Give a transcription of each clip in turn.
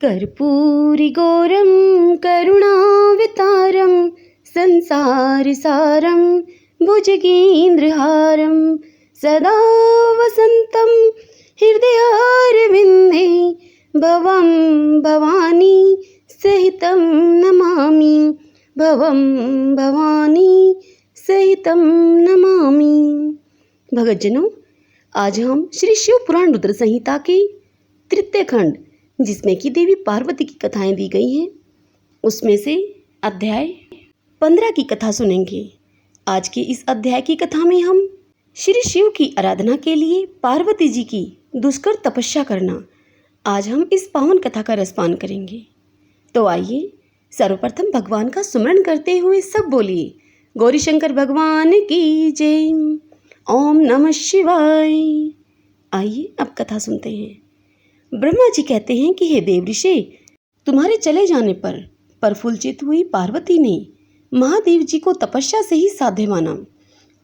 कर्पूरिगौरं करुणावतारं संसारसारं भुजगेन्द्रहारं सदा वसन्तं हृदयारविन्दे भवं भवानी सहितं नमामि भवं भवानी सहितं नमामि। भगतजनों, आज हम श्री शिव पुराण रुद्र संहिता के तृतीय खंड, जिसमें कि देवी पार्वती की कथाएं दी गई हैं, उसमें से अध्याय 15 की कथा सुनेंगे। आज के इस अध्याय की कथा में हम श्री शिव की आराधना के लिए पार्वती जी की दुष्कर तपस्या करना, आज हम इस पावन कथा का रसपान करेंगे। तो आइए सर्वप्रथम भगवान का स्मरण करते हुए सब बोलिए, गौरी शंकर भगवान की जय, ओम नमः शिवाय। आइए अब कथा सुनते हैं। ब्रह्मा जी कहते हैं कि हे देव ऋषि, तुम्हारे चले जाने पर प्रफुल्लित हुई पार्वती ने महादेव जी को तपस्या से ही साध्य माना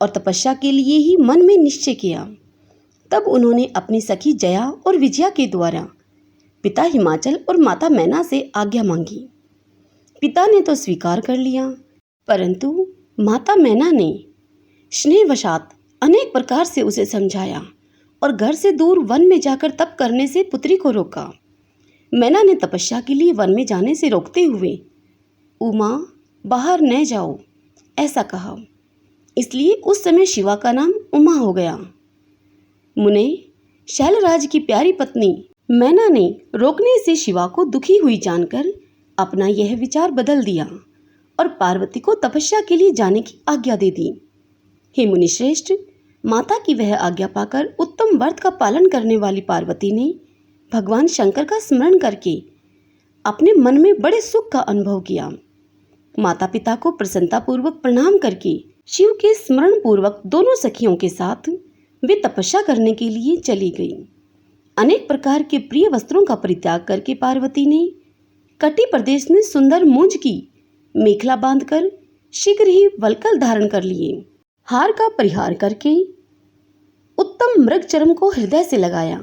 और तपस्या के लिए ही मन में निश्चय किया। तब उन्होंने अपनी सखी जया और विजया के द्वारा पिता हिमाचल और माता मैना से आज्ञा मांगी। पिता ने तो स्वीकार कर लिया, परंतु माता मैना ने स्नेहवशात अनेक प्रकार से उसे समझाया और घर से दूर वन में जाकर तप करने से पुत्री को रोका। मैना ने तपस्या के लिए वन में जाने से रोकते हुए उमा बाहर न जाओ ऐसा कहा, इसलिए उस समय शिवा का नाम उमा हो गया। मुने शैलराज की प्यारी पत्नी मैना ने रोकने से शिवा को दुखी हुई जानकर अपना यह विचार बदल दिया और पार्वती को तपस्या के लिए जाने की आज्ञा दे दी। हे मुनिश्रेष्ठ, माता की वह आज्ञा पाकर उत्तम व्रत का पालन करने वाली पार्वती ने भगवान शंकर का स्मरण करके अपने मन में बड़े सुख का अनुभव किया। माता पिता को प्रसन्नता पूर्वक प्रणाम करके शिव के स्मरण पूर्वक दोनों सखियों के साथ वे तपस्या करने के लिए चली गई। अनेक प्रकार के प्रिय वस्त्रों का परित्याग करके पार्वती ने कटी प्रदेश में सुंदर मूंज की मेखला बांधकर शीघ्र ही वल्कल धारण कर लिए। हार का परिहार करके उत्तम मृग चर्म को हृदय से लगाया।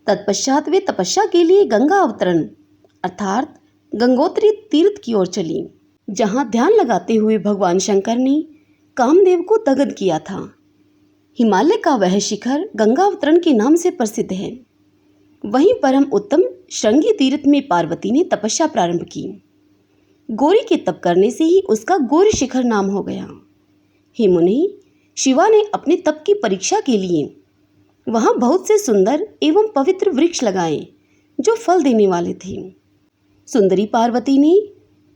तत्पश्चात वे तपस्या के लिए गंगा अवतरण अर्थात गंगोत्री तीर्थ की ओर चली, जहां ध्यान लगाते हुए भगवान शंकर ने कामदेव को दग्ध किया था। हिमालय का वह शिखर गंगा अवतरण के नाम से प्रसिद्ध है। वहीं परम उत्तम श्रृंगी तीर्थ में पार्वती ने तपस्या प्रारंभ की। गौरी के तप करने से ही उसका गौरी शिखर नाम हो गया। हे मुनि, शिवा ने अपने तप की परीक्षा के लिए वहां बहुत से सुंदर एवं पवित्र वृक्ष लगाए जो फल देने वाले थे। सुंदरी पार्वती ने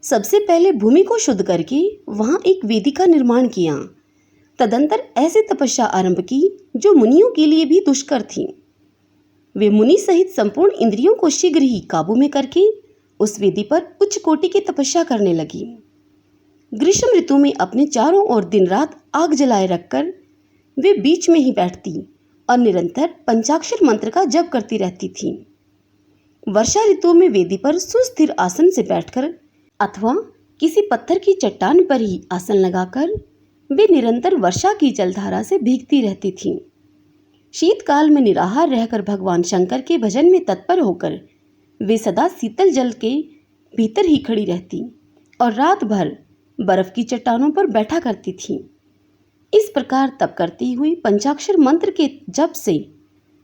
सबसे पहले भूमि को शुद्ध करके वहां एक वेदी का निर्माण किया। तदंतर ऐसे तपस्या आरंभ की जो मुनियों के लिए भी दुष्कर थी। वे मुनि सहित संपूर्ण इंद्रियों को शीघ्र ही काबू में करके उस वेदी पर उच्च कोटि की तपस्या करने लगी। ग्रीष्म ऋतु में अपने चारों ओर दिन रात आग जलाए रखकर वे बीच में ही बैठती और निरंतर पंचाक्षर मंत्र का जप करती रहती थी। वर्षा ऋतु में वेदी पर सुस्थिर आसन से बैठकर अथवा किसी पत्थर की चट्टान पर ही आसन लगाकर वे निरंतर वर्षा की जलधारा से भीगती रहती थीं। शीतकाल में निराहार रहकर भगवान शंकर के भजन में तत्पर होकर वे सदा शीतल जल के भीतर ही खड़ी रहती और रात भर बर्फ की चट्टानों पर बैठा करती थी। इस प्रकार तप करती हुई पंचाक्षर मंत्र के जप से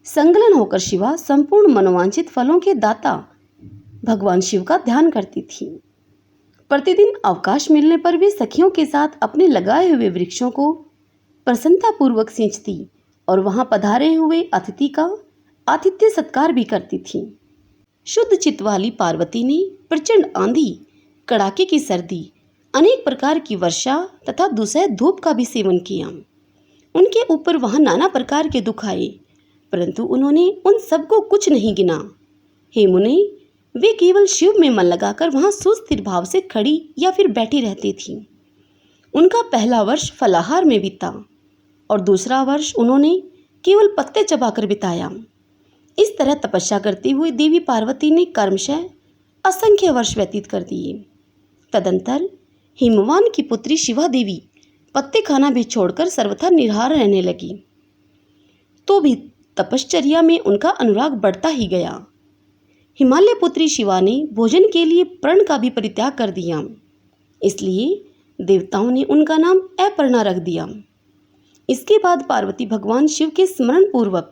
संलग्न होकर शिवा संपूर्ण मनोवांछित फलों के दाता भगवान शिव का ध्यान करती थी। प्रतिदिन अवकाश मिलने पर वे सखियों के साथ अपने लगाए हुए वृक्षों को प्रसन्नतापूर्वक सींचती और वहां पधारे हुए अतिथि का आतिथ्य सत्कार भी करती थी। शुद्ध चित्त वाली पार्वती ने प्रचंड आंधी, कड़ाके की सर्दी, अनेक प्रकार की वर्षा तथा दूसरे धूप का भी सेवन किया। उनके ऊपर वहां नाना प्रकार के दुख आए, परंतु उन्होंने उन सबको कुछ नहीं गिना। हे मुनि, वे केवल शिव में मन लगाकर वहां सुस्थिर भाव से खड़ी या फिर बैठी रहती थीं। उनका पहला वर्ष फलाहार में बीता और दूसरा वर्ष उन्होंने केवल पत्ते चबाकर बिताया। इस तरह तपस्या करते हुए देवी पार्वती ने कर्मशः असंख्य वर्ष व्यतीत कर दिए। तदंतर हिमवान की पुत्री शिवा देवी पत्ते खाना भी छोड़कर सर्वथा निराहार रहने लगी। तो भी तपश्चर्या में उनका अनुराग बढ़ता ही गया। हिमालय पुत्री शिवा ने भोजन के लिए प्रण का भी परित्याग कर दिया, इसलिए देवताओं ने उनका नाम अपर्णा रख दिया। इसके बाद पार्वती भगवान शिव के स्मरण पूर्वक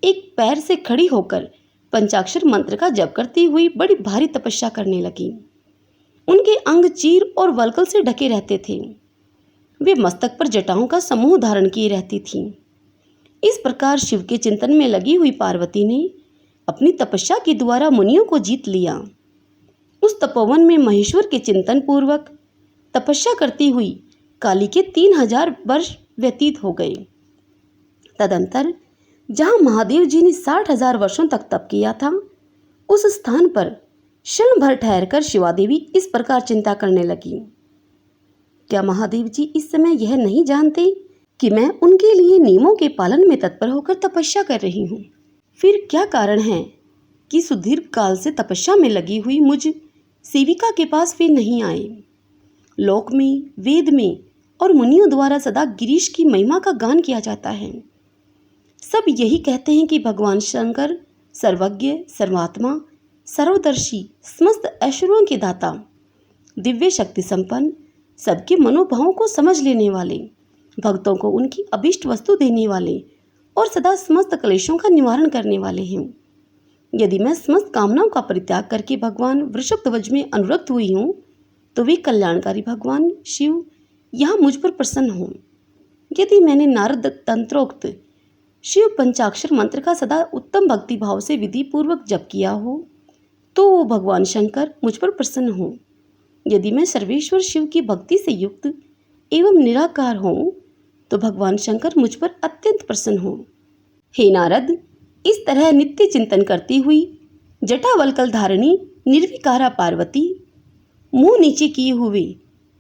एक पैर से खड़ी होकर पंचाक्षर मंत्र का जप करती हुई बड़ी भारी तपस्या करने लगी। उनके अंग चीर और वल्कल से ढके रहते थे। वे मस्तक पर जटाओं का समूह धारण किए रहती थीं। इस प्रकार शिव के चिंतन में लगी हुई पार्वती ने अपनी तपस्या के द्वारा मुनियों को जीत लिया। उस तपोवन में महेश्वर के चिंतन पूर्वक तपस्या करती हुई काली के 3000 वर्ष व्यतीत हो गए। तदंतर जहाँ महादेव जी ने 60,000 वर्षों तक तप किया था, उस स्थान पर क्षण भर ठहरकर शिवादेवी इस प्रकार चिंता करने लगी। क्या महादेव जी इस समय यह नहीं जानते कि मैं उनके लिए नियमों के पालन में तत्पर होकर तपस्या कर रही हूँ? फिर क्या कारण है कि सुदीर्घ काल से तपस्या में लगी हुई मुझ सेविका के पास वे नहीं आए? लोक में, वेद में और मुनियों द्वारा सदा गिरीश की महिमा का गान किया जाता है। सब यही कहते हैं कि भगवान शंकर सर्वज्ञ, सर्वात्मा, सर्वदर्शी, समस्त ऐश्वर्यों के दाता, दिव्य शक्ति संपन्न, सबके मनोभावों को समझ लेने वाले, भक्तों को उनकी अभीष्ट वस्तु देने वाले और सदा समस्त क्लेशों का निवारण करने वाले हैं। यदि मैं समस्त कामनाओं का परित्याग करके भगवान वृषभध्वज में अनुरक्त हुई हूँ, तो वे कल्याणकारी भगवान शिव यहाँ मुझ पर प्रसन्न हों। यदि मैंने नारद तंत्रोक्त शिव पंचाक्षर मंत्र का सदा उत्तम भक्ति भाव से विधि पूर्वक जप किया हो, तो वो भगवान शंकर मुझ पर प्रसन्न हों। यदि मैं सर्वेश्वर शिव की भक्ति से युक्त एवं निराकार हूँ, तो भगवान शंकर मुझ पर अत्यंत प्रसन्न हों। हे नारद, इस तरह नित्य चिंतन करती हुई जटावल्कल धारिणी निर्विकारा पार्वती मुंह नीचे किए हुए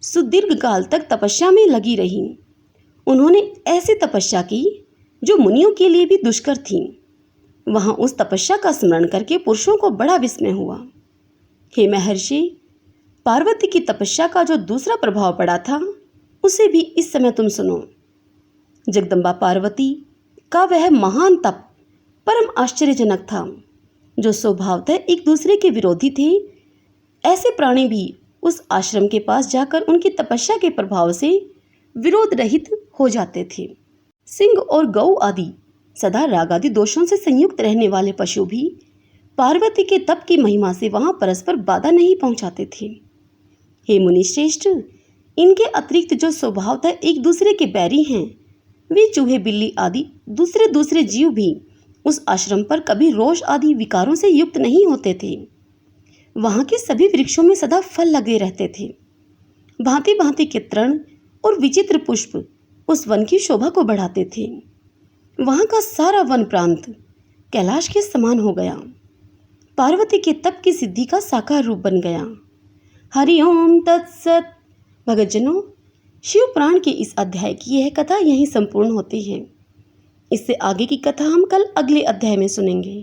सुदीर्घ काल तक तपस्या में लगी रही। उन्होंने ऐसी तपस्या की जो मुनियों के लिए भी दुष्कर थी। वहां उस तपस्या का स्मरण करके पुरुषों को बड़ा विस्मय हुआ। हे महर्षि, पार्वती की तपस्या का जो दूसरा प्रभाव पड़ा था, उसे भी इस समय तुम सुनो। जगदम्बा पार्वती का वह महान तप परम आश्चर्यजनक था। जो स्वभावतः एक दूसरे के विरोधी थे, ऐसे प्राणी भी उस आश्रम के पास जाकर उनकी तपस्या के प्रभाव से विरोध रहित हो जाते थे। सिंह और गौ आदि सदा राग आदि दोषों से संयुक्त रहने वाले पशु भी पार्वती के तप की महिमा से वहां परस्पर बाधा नहीं पहुंचाते थे। हे मुनिश्रेष्ठ, इनके अतिरिक्त जो स्वभावतः एक दूसरे के बैरी हैं, वे चूहे बिल्ली आदि दूसरे जीव भी उस आश्रम पर कभी रोष आदि विकारों से युक्त नहीं होते थे। वहां के सभी वृक्षों में सदा फल लगे रहते थे। भांति भांति के तृण और विचित्र पुष्प उस वन की शोभा को बढ़ाते थे। वहां का सारा वन प्रांत कैलाश के समान हो गया। पार्वती के तप की सिद्धि का साकार रूप बन गया। हरिओम तत्सत। भगतजनों, शिव पुराण के इस अध्याय की यह कथा यहीं संपूर्ण होती है। इससे आगे की कथा हम कल अगले अध्याय में सुनेंगे।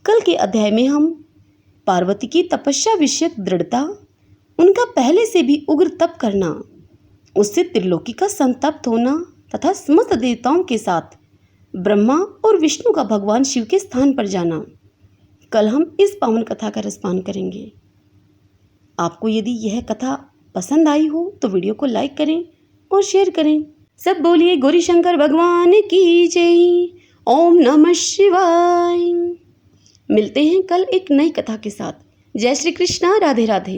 कल के अध्याय में हम पार्वती की तपस्या विषयक दृढ़ता, उनका पहले से भी उग्र तप करना, उससे त्रिलोकी का संतप्त होना तथा समस्त देवताओं के साथ ब्रह्मा और विष्णु का भगवान शिव के स्थान पर जाना, कल हम इस पावन कथा का रसपान करेंगे। आपको यदि यह कथा पसंद आई हो तो वीडियो को लाइक करें और शेयर करें। सब बोलिए गौरी शंकर भगवान की जय। ओम नमः शिवाय। मिलते हैं कल एक नई कथा के साथ। जय श्री कृष्णा। राधे राधे।